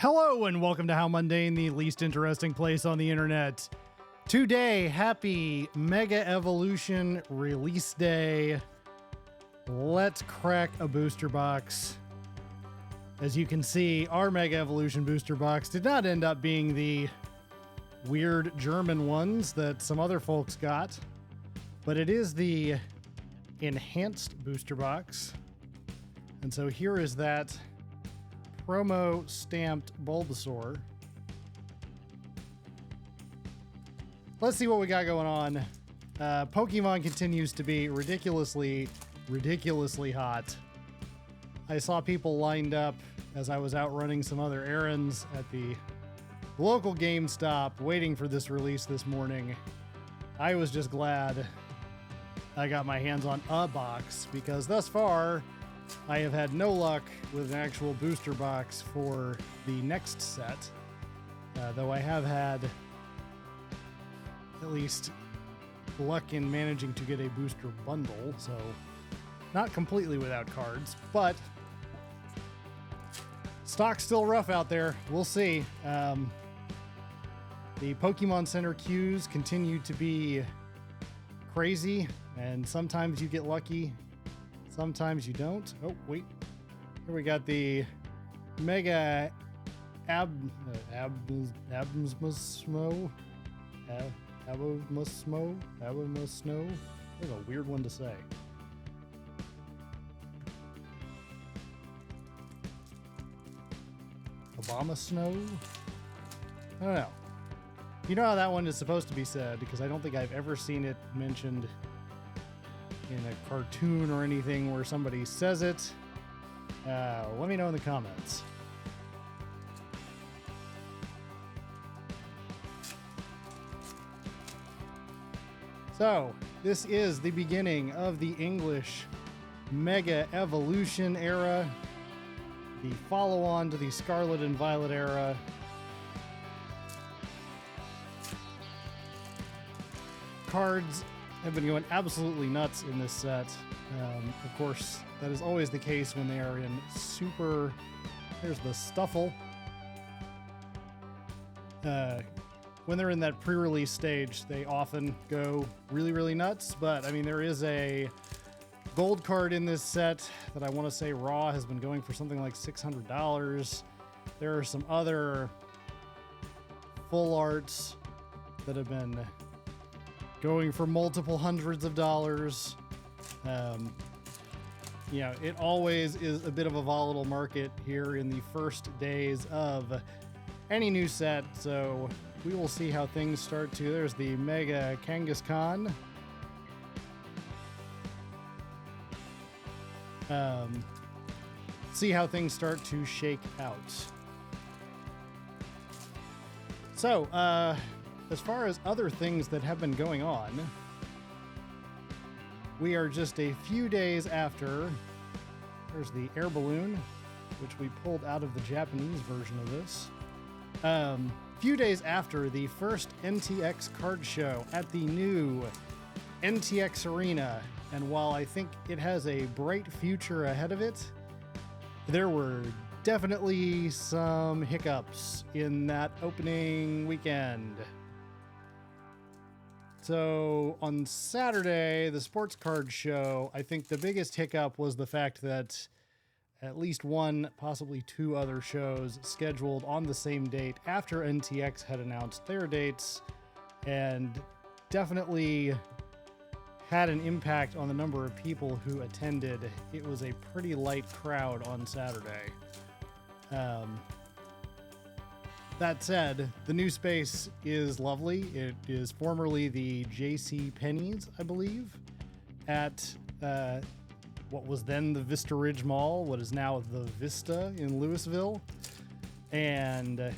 Hello and welcome to How Mundane, the least interesting place on the internet. Today, happy Mega Evolution release day. Let's crack a booster box. As you can see, our Mega Evolution booster box did not end up being the weird German ones that some other folks got, but it is the enhanced booster box. And so here is that promo stamped Bulbasaur. Let's see what we got going on. Pokemon continues to be ridiculously hot. I saw people lined up as I was out running some other errands at the local GameStop waiting for this release this morning. I was just glad I got my hands on a box because thus far I have had no luck with an actual booster box for the next set, though I have had at least luck in managing to get a booster bundle, so not completely without cards, but stock's still rough out there. We'll see. The Pokemon Center queues continue to be crazy, and sometimes you get lucky, sometimes you don't. Oh, wait. Here we got the Mega Abmusmo. Abmusmo. That's a weird one to say. Obama Snow? I don't know. You know how that one is supposed to be said, because I don't think I've ever seen it mentioned in a cartoon or anything where somebody says it. Let me know in the comments. So, this is the beginning of the English Mega Evolution era, the follow-on to the Scarlet and Violet era. Cards have been going absolutely nuts in this set. Of course, that is always the case when they are in super... There's the Stuffle. When they're in that pre-release stage, they often go really nuts. But, I mean, there is a gold card in this set that I want to say raw has been going for something like $600. There are some other full arts that have been going for multiple hundreds of dollars. You know, it always is a bit of a volatile market here in the first days of any new set, so we will see how things start to... There's the Mega Kangaskhan. See how things start to shake out. So, as far as other things that have been going on, we are just a few days after. There's the air balloon, which we pulled out of the Japanese version of this. Few days after the first NTX card show at the new NTX Arena, and while I think it has a bright future ahead of it, there were definitely some hiccups in that opening weekend. So on Saturday, the sports card show, I think the biggest hiccup was the fact that at least one, possibly two other shows scheduled on the same date after NTX had announced their dates, and definitely had an impact on the number of people who attended. It was a pretty light crowd on Saturday. That said, the new space is lovely. It is formerly the J.C. Penney's, I believe, at what was then the Vista Ridge Mall, what is now the Vista in Louisville. And a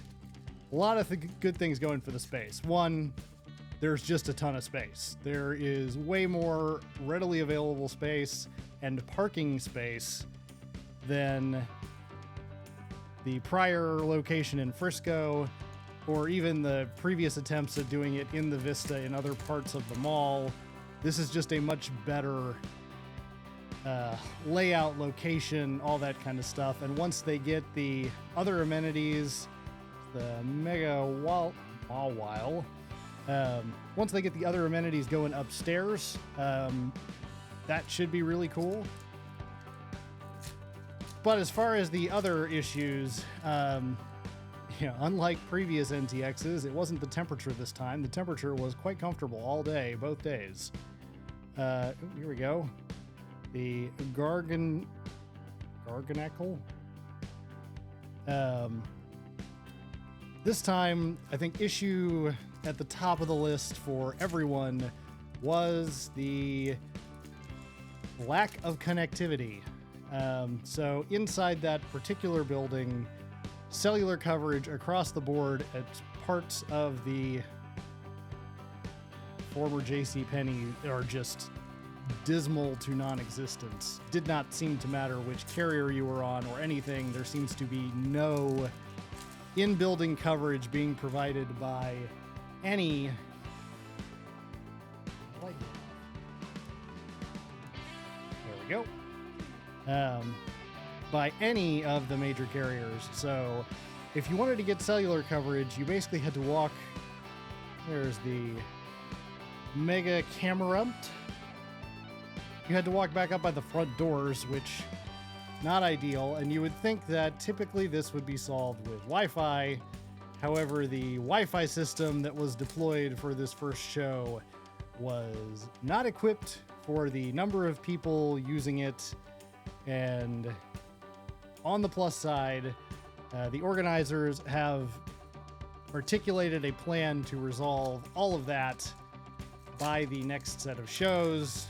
lot of good things going for the space. One, there's just a ton of space. There is way more readily available space and parking space than the prior location in Frisco, or even the previous attempts at doing it in the Vista in other parts of the mall. This is just a much better layout, location, all that kind of stuff. And once they get the other amenities, the Mega While, once they get the other amenities going upstairs, that should be really cool. But as far as the other issues, unlike previous NTXs, it wasn't the temperature this time. The temperature was quite comfortable all day, both days. Here we go. The Garganacle. This time, I think issue at the top of the list for everyone was the lack of connectivity. So inside that particular building, cellular coverage across the board at parts of the former JCPenney are just dismal to non-existence. Did not seem to matter which carrier you were on or anything. There seems to be no in-building coverage being provided by any there we go. By any of the major carriers. So if you wanted to get cellular coverage, you basically had to walk. There's the Mega Camerumpt. You had to walk back up by the front doors, which not ideal. And you would think that typically this would be solved with Wi-Fi. However, the Wi-Fi system that was deployed for this first show was not equipped for the number of people using it. And on the plus side, the organizers have articulated a plan to resolve all of that by the next set of shows,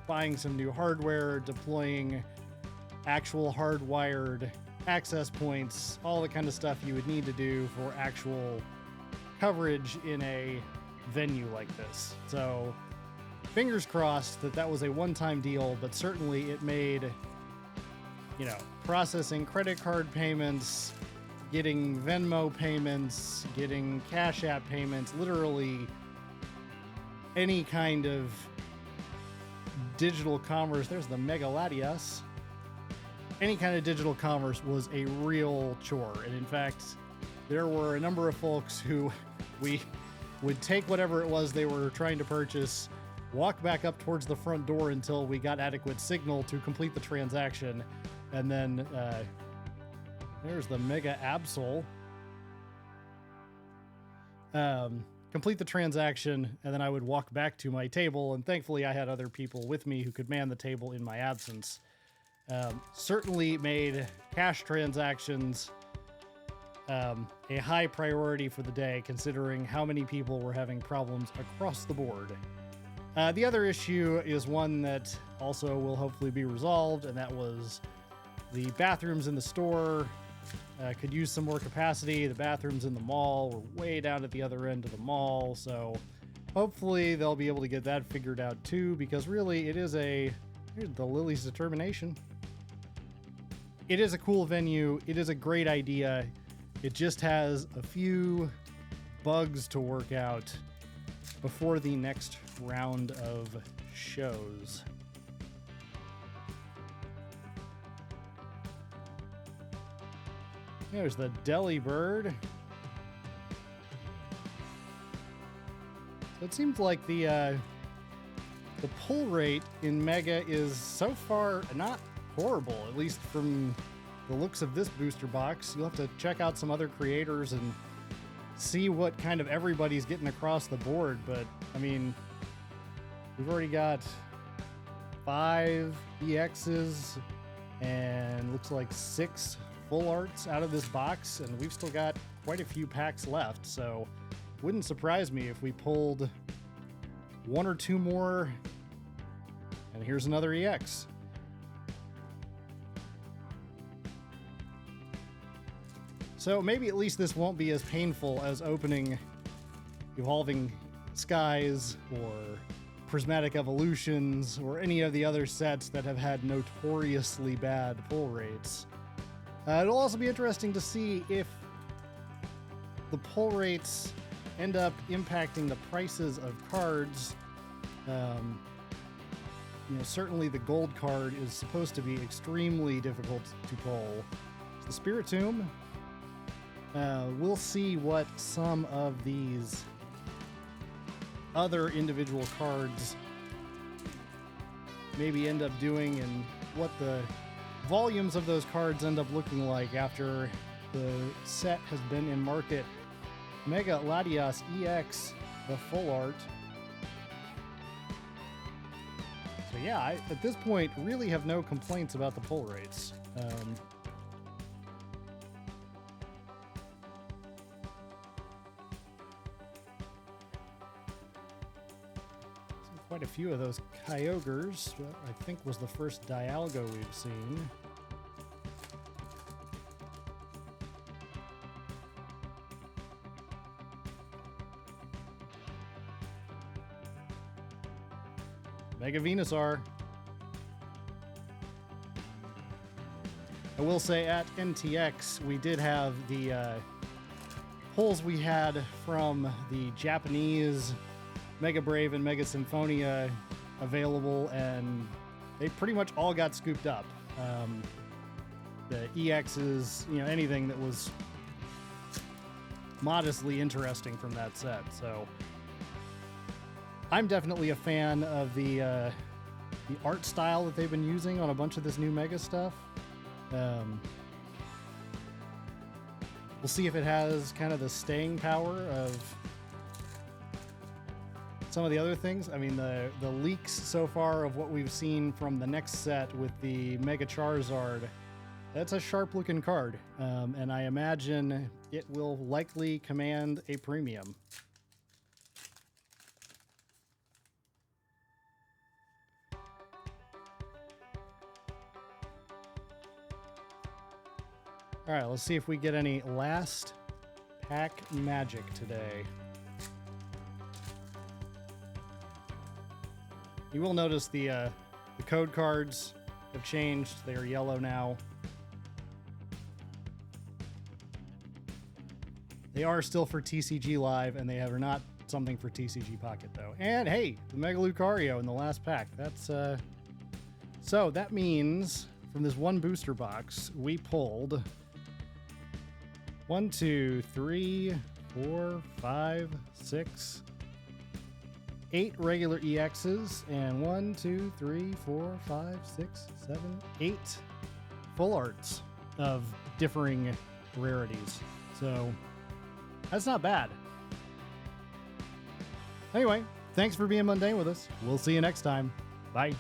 buying some new hardware, deploying actual hardwired access points, all the kind of stuff you would need to do for actual coverage in a venue like this. So fingers crossed that that was a one-time deal, but certainly it made, processing credit card payments, getting Venmo payments, getting Cash App payments, literally any kind of digital commerce. There's the Megaladius. Any kind of digital commerce was a real chore. And in fact, there were a number of folks who we would take whatever it was they were trying to purchase, walk back up towards the front door until we got adequate signal to complete the transaction. And then there's the Mega Absol. Complete the transaction, and then I would walk back to my table, and thankfully I had other people with me who could man the table in my absence. Certainly made cash transactions a high priority for the day, considering how many people were having problems across the board. The other issue is one that also will hopefully be resolved, and that was the bathrooms in the store could use some more capacity. The bathrooms in the mall were way down at the other end of the mall, so hopefully they'll be able to get that figured out too, because really it is here's the Lily's Determination. It is a cool venue. It is a great idea. It just has a few bugs to work out before the next round of shows. There's the Deli Bird. So it seems like the pull rate in Mega is so far not horrible, at least from the looks of this booster box. You'll have to check out some other creators and see what kind of everybody's getting across the board. But I mean, we've already got 5 EXs and looks like 6 full arts out of this box, and we've still got quite a few packs left, so wouldn't surprise me if we pulled 1 or 2 more. And here's another EX. So maybe at least this won't be as painful as opening Evolving Skies or Prismatic Evolutions or any of the other sets that have had notoriously bad pull rates. It'll also be interesting to see if the pull rates end up impacting the prices of cards. you know, certainly the gold card is supposed to be extremely difficult to pull. The Spiritomb, we'll see what some of these other individual cards maybe end up doing and what the volumes of those cards end up looking like after the set has been in market. Mega Latias EX, the full art. So yeah, I, at this point, really have no complaints about the pull rates. Quite a few of those Kyogres, I think was the first Dialga we've seen. Mega Venusaur. I will say at NTX, we did have the pulls we had from the Japanese Mega Brave and Mega Symphonia available, and they pretty much all got scooped up. The EXs, you know, anything that was modestly interesting from that set. So I'm definitely a fan of the art style that they've been using on a bunch of this new Mega stuff. We'll see if it has kind of the staying power of some of the other things. I mean, the leaks so far of what we've seen from the next set with the Mega Charizard, that's a sharp looking card. And I imagine it will likely command a premium. All right, let's see if we get any last pack magic today. You will notice the code cards have changed. They are yellow now. They are still for TCG Live, and they are not something for TCG Pocket, though. And hey, the Mega Lucario in the last pack. That's so that means from this one booster box, we pulled 1, 2, 3, 4, 5, 6, 8 regular EXs, and 1, 2, 3, 4, 5, 6, 7, 8 full arts of differing rarities. So that's not bad. Anyway, thanks for being mundane with us. We'll see you next time. Bye.